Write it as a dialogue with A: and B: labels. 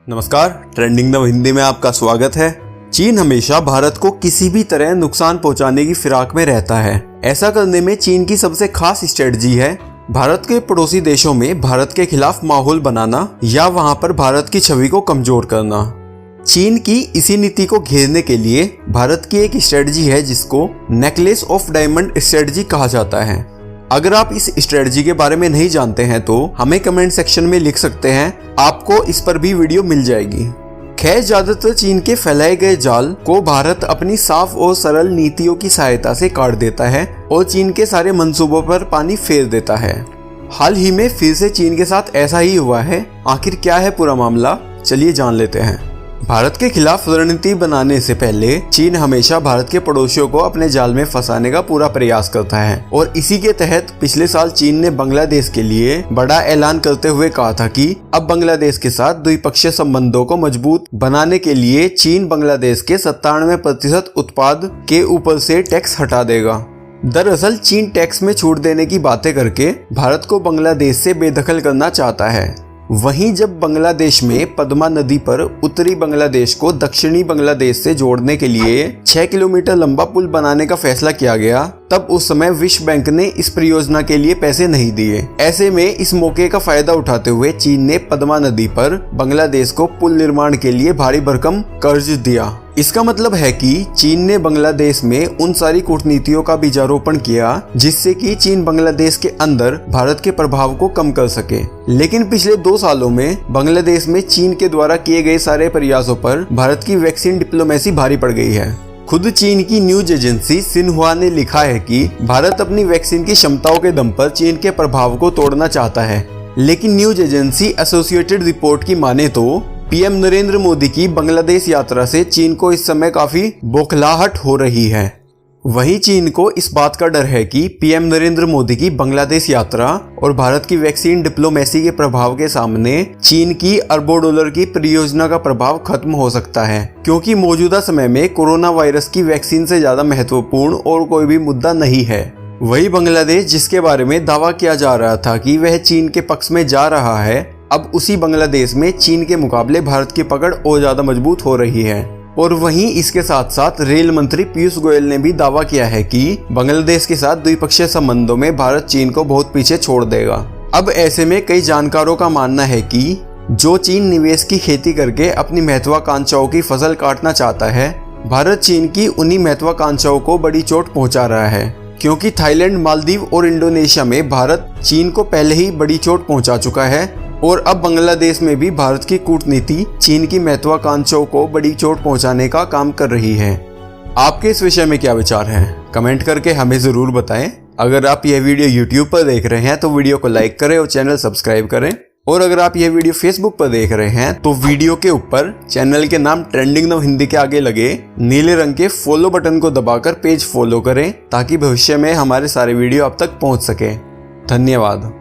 A: नमस्कार, ट्रेंडिंग नव हिंदी में आपका स्वागत है। चीन हमेशा भारत को किसी भी तरह नुकसान पहुंचाने की फिराक में रहता है। ऐसा करने में चीन की सबसे खास स्ट्रेटजी है भारत के पड़ोसी देशों में भारत के खिलाफ माहौल बनाना या वहां पर भारत की छवि को कमजोर करना। चीन की इसी नीति को घेरने के लिए भारत की एक स्ट्रेटजी है जिसको नेकलेस ऑफ डायमंड स्ट्रेटजी कहा जाता है। अगर आप इस स्ट्रेटजी के बारे में नहीं जानते हैं तो हमें कमेंट सेक्शन में लिख सकते हैं, आपको इस पर भी वीडियो मिल जाएगी। खैर, ज्यादातर चीन के फैलाए गए जाल को भारत अपनी साफ और सरल नीतियों की सहायता से काट देता है और चीन के सारे मंसूबों पर पानी फेर देता है। हाल ही में फिर से चीन के साथ ऐसा ही हुआ है। आखिर क्या है पूरा मामला, चलिए जान लेते हैं। भारत के खिलाफ रणनीति बनाने से पहले चीन हमेशा भारत के पड़ोसियों को अपने जाल में फंसाने का पूरा प्रयास करता है और इसी के तहत पिछले साल चीन ने बांग्लादेश के लिए बड़ा ऐलान करते हुए कहा था कि अब बांग्लादेश के साथ द्विपक्षीय संबंधों को मजबूत बनाने के लिए चीन बांग्लादेश के 97% उत्पाद के ऊपर से टैक्स हटा देगा। दरअसल चीन टैक्स में छूट देने की बातें करके भारत को बांग्लादेश से बेदखल करना चाहता है। वहीं जब बांग्लादेश में पद्मा नदी पर उत्तरी बांग्लादेश को दक्षिणी बांग्लादेश से जोड़ने के लिए 6 किलोमीटर लंबा पुल बनाने का फैसला किया गया, तब उस समय विश्व बैंक ने इस परियोजना के लिए पैसे नहीं दिए। ऐसे में इस मौके का फायदा उठाते हुए चीन ने पद्मा नदी पर बांग्लादेश को पुल निर्माण के लिए भारी भरकम कर्ज दिया। इसका मतलब है कि चीन ने बांग्लादेश में उन सारी कूटनीतियों का बीजारोपण किया जिससे कि चीन बांग्लादेश के अंदर भारत के प्रभाव को कम कर सके। लेकिन पिछले 2 सालों में बांग्लादेश में चीन के द्वारा किए गए सारे प्रयासों पर भारत की वैक्सीन डिप्लोमेसी भारी पड़ गई है। खुद चीन की न्यूज एजेंसी सिन्हुआ ने लिखा है कि भारत अपनी वैक्सीन की क्षमताओं के दम पर चीन के प्रभाव को तोड़ना चाहता है। लेकिन न्यूज एजेंसी एसोसिएटेड रिपोर्ट की माने तो पीएम नरेंद्र मोदी की बांग्लादेश यात्रा से चीन को इस समय काफी बौखलाहट हो रही है। वहीं चीन को इस बात का डर है कि पीएम नरेंद्र मोदी की बांग्लादेश यात्रा और भारत की वैक्सीन डिप्लोमेसी के प्रभाव के सामने चीन की अरबों डॉलर की परियोजना का प्रभाव खत्म हो सकता है, क्योंकि मौजूदा समय में कोरोना वायरस की वैक्सीन से ज्यादा महत्वपूर्ण और कोई भी मुद्दा नहीं है। वही बांग्लादेश जिसके बारे में दावा किया जा रहा था कि वह चीन के पक्ष में जा रहा है, अब उसी बांग्लादेश में चीन के मुकाबले भारत की पकड़ और ज्यादा मजबूत हो रही है। और वहीं इसके साथ साथ रेल मंत्री पीयूष गोयल ने भी दावा किया है कि बांग्लादेश के साथ द्विपक्षीय संबंधों में भारत चीन को बहुत पीछे छोड़ देगा। अब ऐसे में कई जानकारों का मानना है कि जो चीन निवेश की खेती करके अपनी महत्वाकांक्षाओं की फसल काटना चाहता है, भारत चीन की उन्हीं महत्वाकांक्षाओं को बड़ी चोट पहुंचा रहा है, क्योंकि थाईलैंड, मालदीव और इंडोनेशिया में भारत चीन को पहले ही बड़ी चोट पहुंचा चुका है और अब बांग्लादेश में भी भारत की कूटनीति चीन की महत्वाकांक्षाओं को बड़ी चोट पहुंचाने का काम कर रही है। आपके इस विषय में क्या विचार हैं? कमेंट करके हमें जरूर बताएं। अगर आप यह वीडियो YouTube पर देख रहे हैं तो वीडियो को लाइक करें और चैनल सब्सक्राइब करें। और अगर आप यह वीडियो Facebook पर देख रहे हैं तो वीडियो के ऊपर चैनल के नाम ट्रेंडिंग नव हिंदी के आगे लगे नीले रंग के फॉलो बटन को दबाकर पेज फॉलो करें ताकि भविष्य में हमारे सारे वीडियो आप तक पहुंच सके। धन्यवाद।